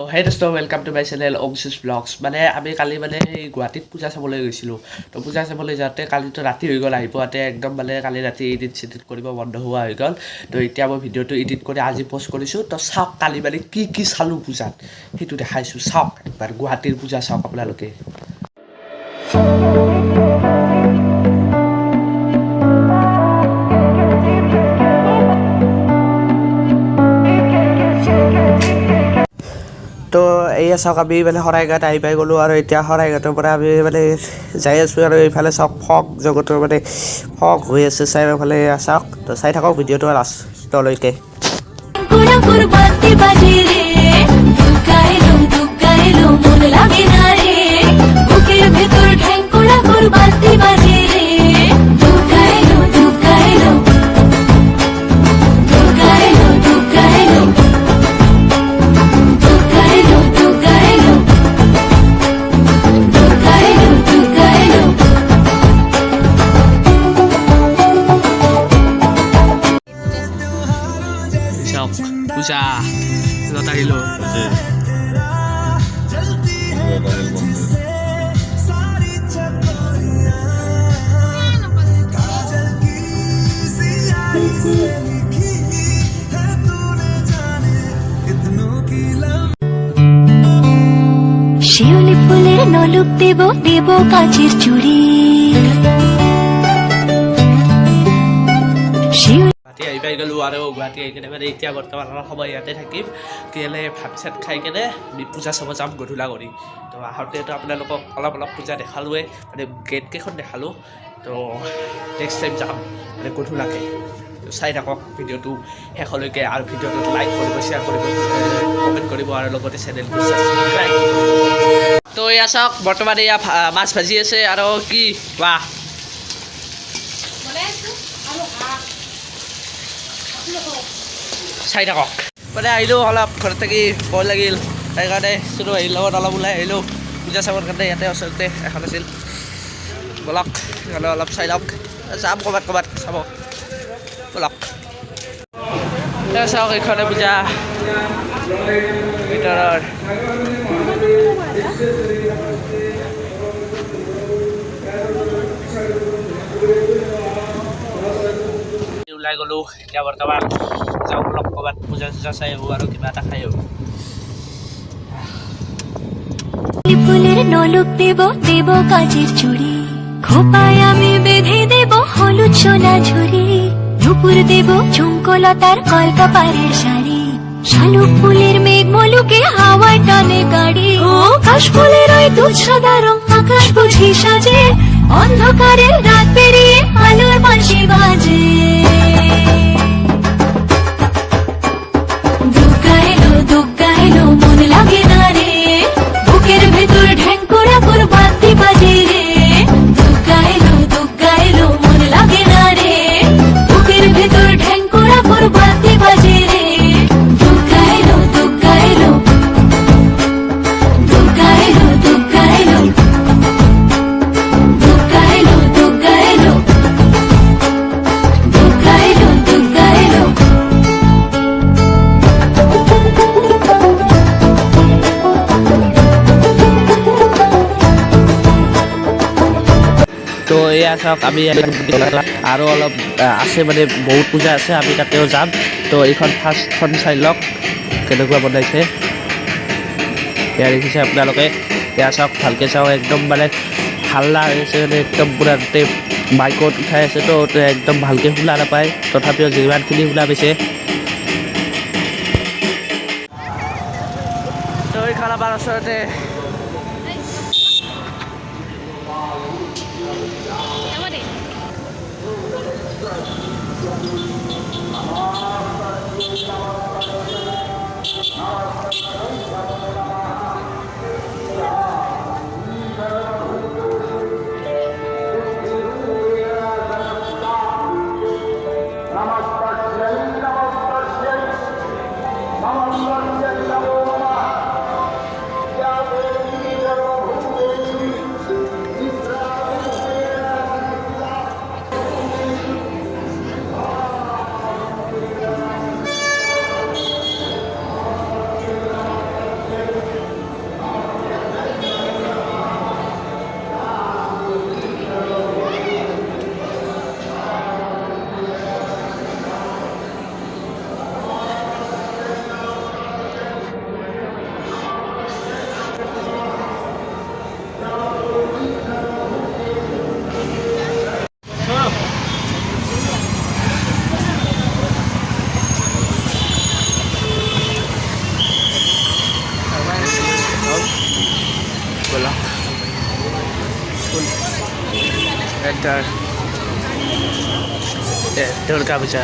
হেই দোস্ত welcome to my channel Angshu's vlogs মানে আমি কালি মানে সেই গুৱাহাটীত পূজা চাবলৈ গৈছিলোঁ তো পূজা চাবলৈ যাওঁতে কালিতো ৰাতি হৈ গ'ল আহি পোৱাতে একদম মানে কালি ৰাতি এডিট চেডিট কৰিব বন্ধ হোৱা হৈ গ'ল তো এতিয়া মই ভিডিঅ'টো এডিট কৰি আজি পষ্ট কৰিছোঁ তো চাওক কালি মানে কি চালোঁ পূজাত সেইটো দেখাইছোঁ চাওক একবাৰ গুৱাহাটীৰ পূজা চাওক আপোনালোকে তো এয়া চাওক আমি মানে শৰাইঘাট আহি পাই গ'লোঁ আৰু এতিয়া শৰাইঘাটৰ পৰা আমি মানে যাই আছোঁ আৰু এইফালে চাওক ফগ জগতৰ মানে ফগ হৈ আছে চাৰিওফালে চাওক তো চাই থাকক ভিডিঅ'টো লাষ্টলৈকে পূজা লতাৰিলো শিউলি ফুলেৰ নলুক দেব দেব কাচেৰ চুড়ি গুৱাহাটী আহি পাই গ'লোঁ আৰু গুৱাহাটী আহি কেনে মানে এতিয়া বৰ্তমান আমাৰ সময় ইয়াতে থাকিম কেলে ভাত চাত খাই কেনে আমি পূজা চাব যাম গধূলা কৰি তো আহোঁতেতো আপোনালোকক অলপ পূজা দেখালোৱে মানে গেটকেইখন দেখালোঁ তো নেক্সট টাইম যাম মানে গধূলাকৈ তো চাই থাকক ভিডিঅ'টো শেষলৈকে আৰু ভিডিঅ'টোত লাইক কৰিব শ্বেয়াৰ কৰিব কমেণ্ট কৰিব আৰু লগতে চেনেলটো ছাবস্ক্ৰাইব তো এয়া চাওক বৰ্তমান এয়া মাছ ভাজি আছে আৰু কি বাহ চাই থাকক মানে আহিলোঁ অলপ ঘৰত থাকি ভয় লাগিল সেইকাৰণে চুনো আহিল লগত অলপ ওলাই আহিলোঁ পূজা চাবৰ কাৰণে ইয়াতে ওচৰতে এখন আছিল ব'লক সেইকাৰণে অলপ চাই লওক যাম ক'ৰবাত চাব ব'লক চাওক এইখনে পূজা ভিতৰৰ ওলাই গ'লোঁ এতিয়া বৰ্তমান যাওঁ অলপ ক'ৰবাত পূজা চূজা চাই আহোঁ আৰু কিবা এটা খাই আহোঁ ফুলের নলুক দেব দেব কাচের চুড়ি খোপায় আমি বেঁধে দেব হলুদ সোনা ঝুড়ি নুপুর দেব ঝুমকোলতার কলকাপাড়ের শাড়ি শালুক ফুলের মেঘ মলুকে হাওয়ায় টানে গাড়ি ও কাশ ফুলের ওই দুধ সাদা রং আকাশ বুঝি সাজে অন্ধকারের রাত পেরিয়ে আলোর বাঁশি বাজে দুগ্গা এলো মন লাগে না রে বুকের ভেতর ঢ্যাঙ্কুরা করে বাতি বাজে রে দুগ্গা এলো মন লাগে না রে বুকের ভেতর ঢ্যাঙ্কুরা করে বাতি বাজে রে দুগ্গা এলো দুগ্গা এলো দুগ্গা এলো দুগ্গা এলো দুগ্গা এলো দুগ্গা এলো দুগ্গা এলো দুগ্গা এলো তো এয়া চাওক আমি আৰু অলপ আছে মানে বহুত পূজা আছে আমি তাতেও যাম তো এইখন ফাৰ্ষ্টখন চাই লওক কেনেকুৱা বনাইছে এয়া দেখিছে আপোনালোকে এয়া চাওক ভালকৈ চাওক একদম মানে হাল্লা হৈ আছে মানে একদম পূৰা মাইকত উঠাই আছে তো একদম ভালকৈ শুনা নাপায় তথাপিও যিমানখিনি শুনা পাইছে তো এইখন আমাৰ ওচৰতে চেণ্টাৰ দুৰ্গা পূজা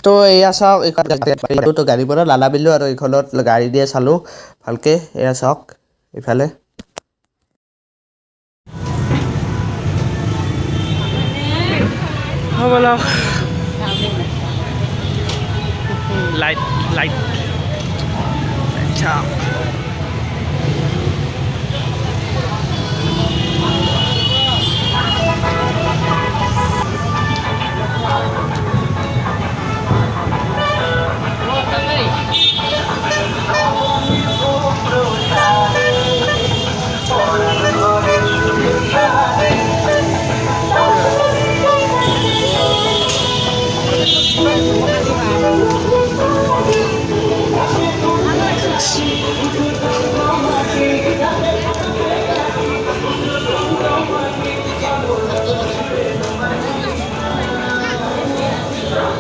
তো এয়া চাওক এইখন গাড়ীবোৰত লালা বিল্লো আৰু এইখনত গাড়ী দিয়ে চালোঁ ভালকৈ এয়া চাওক এইফালে হ'ব লওক লাইট লাইট চাওক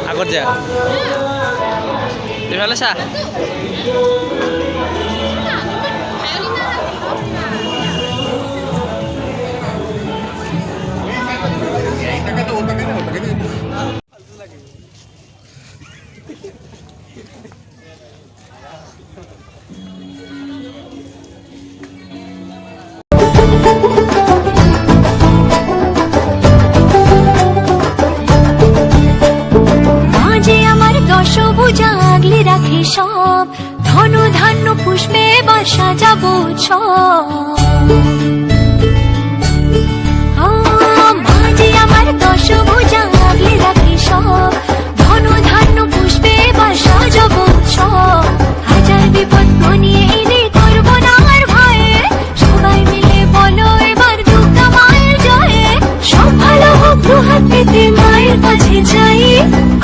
আগত যা এইফালে চা আগলে রাখে সব ধনু ধান্য পুষ্পে এবার সাজাবো মাঝে আমার দশভুজা আগলে রাখে সব ধনু ধান্য পুষ্পে এবার সাজাবো হাজার বিপদ নিয়ে এলে করবো না আর ভয়ে সবাই মিলে বলো এবার দুর্গা মায়ের জয়ে সব ভালো হোক দুহাত পেতে মায়ের কাছে যাই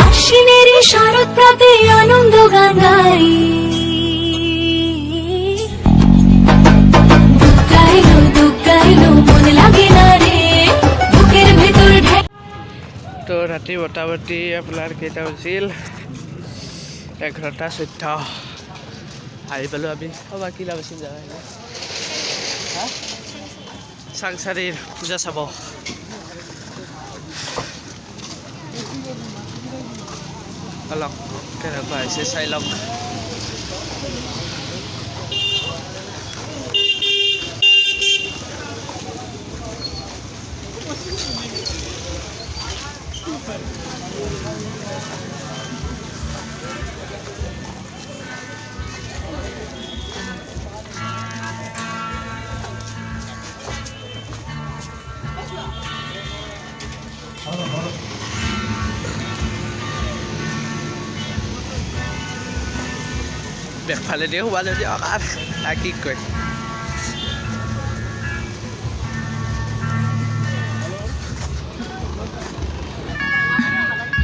আশ্বিনের শরৎ প্রাতে আনন্দ গান গাই দুঃখাইলো মন লাগে না রে বুকের ভেতর তো ৰাতি মোটামুটি আপোনাৰ কেইটা হৈছিল 11:14 আহি পালোঁ আমি কি লাভ আছিল জানা চাংচাৰিৰ পূজা চাব অলপ কেনেকুৱা হৈছে চাই লওক বেগফালে দিয়ে সোমালে দিয়ক আৰু কি কয়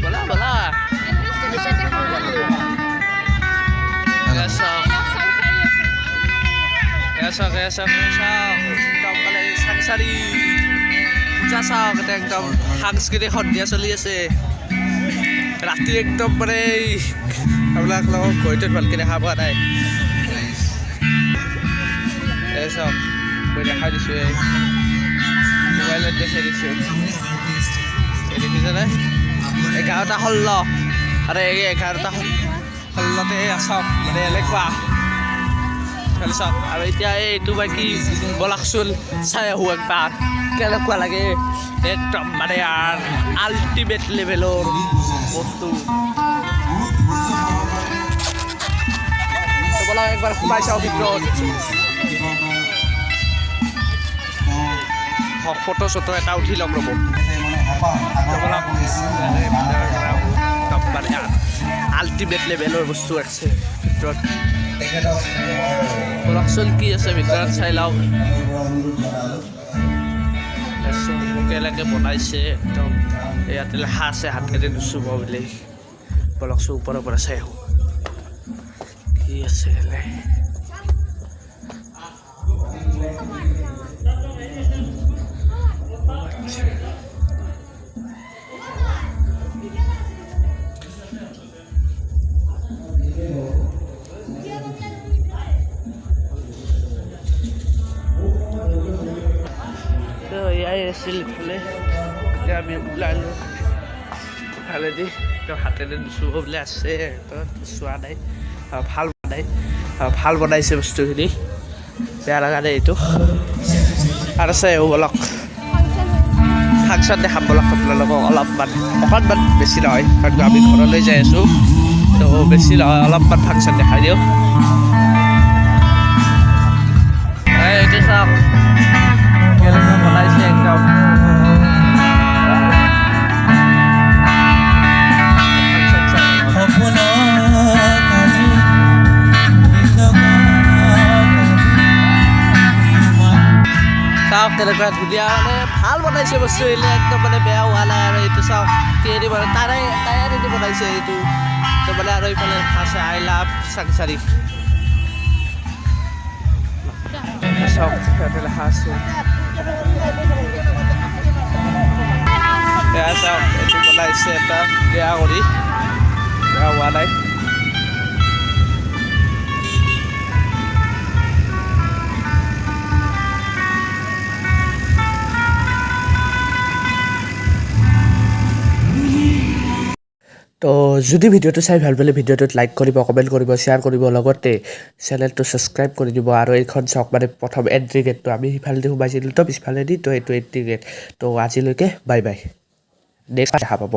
বলা বলা চাংচাৰি পূজা চাওক একদম সাংস্কৃতিক সন্ধিয়া চলি আছে ৰাতি একদম মানে আপোনাক লগত গৈটোত ভালকৈ দেখা পোৱা নাই এই চাওক মই দেখাই দিছোঁ এই মোবাইলত দেখাই দিছোঁ এই দেখিছেনে 11টা 16 আৰু এই 11টা 16তে চাওক মানে এনেকুৱা চাওক আৰু এতিয়া এইটো বাকী বলাকচোন চাই আহোঁ একবাৰ কেনেকুৱা লাগে একদম মানে আল্টিমেট লেভেলৰ বস্তু বলা একবাৰ সোমাই চাওঁ ভিতৰত ফটো চটো এটা উঠি ল'ম ৰ'ব মানে আল্টিমেট লেভেলৰ বস্তু আছে ভিতৰত বলকচোন কি আছে ভিতৰত চাই লওক কেনেকৈ বনাইছে একদম ইয়াতে লেখা আছে হাতেৰে নুচুব বুলি বলকচোন ওপৰৰ পৰা চাই আহোঁ কি আছে এয়াই আছিল ইফালে এতিয়া আমি ওলালোঁ ইফালেদি হাতেৰে নুচুব বুলি আছে চোৱা নাই ভাল বনাইছে বস্তুখিনি বেয়া লগা নাই এইটো আৰু আছে বলক ফাংচন দেখাম বলক আপোনালোকক অকণমান বেছি নহয় কাৰণ আমি ঘৰলৈ যাই আছোঁ তো বেছি নহয় অলপমান ফাংচন দেখাই দিওঁ এইটো চাওক কেনেকৈ বনাইছে একদম চাওক তেনেকুৱা ধুনীয়া মানে ভাল বনাইছে বস্তু এনে একদম মানে বেয়া হোৱা নাই আৰু এইটো চাওক কেৰি টায়াৰেদি বনাইছে এইটো তো মানে আৰু এইফালে আছে আই লাভ চাংচাৰি চাওক ইয়াতে লেখা আছে এয়া চাওক এইটো বনাইছে এটা বেয়া কৰি বেয়া হোৱা নাই তো যদি ভিডিঅ'টো চাই ভাল পালে ভিডিঅ'টোত লাইক কৰিব কমেণ্ট কৰিব শ্বেয়াৰ কৰিব লগতে চেনেলটো ছাবস্ক্ৰাইব কৰি দিব আৰু এইখন চাওক মানে প্ৰথম এণ্ট্ৰি গেটটো আমি সিফালেদি সোমাইছিলোঁ তো পিছফালেদি তো এইটো এণ্ট্ৰি গেট তো আজিলৈকে বাই বাই নেক্সট দেখা পাব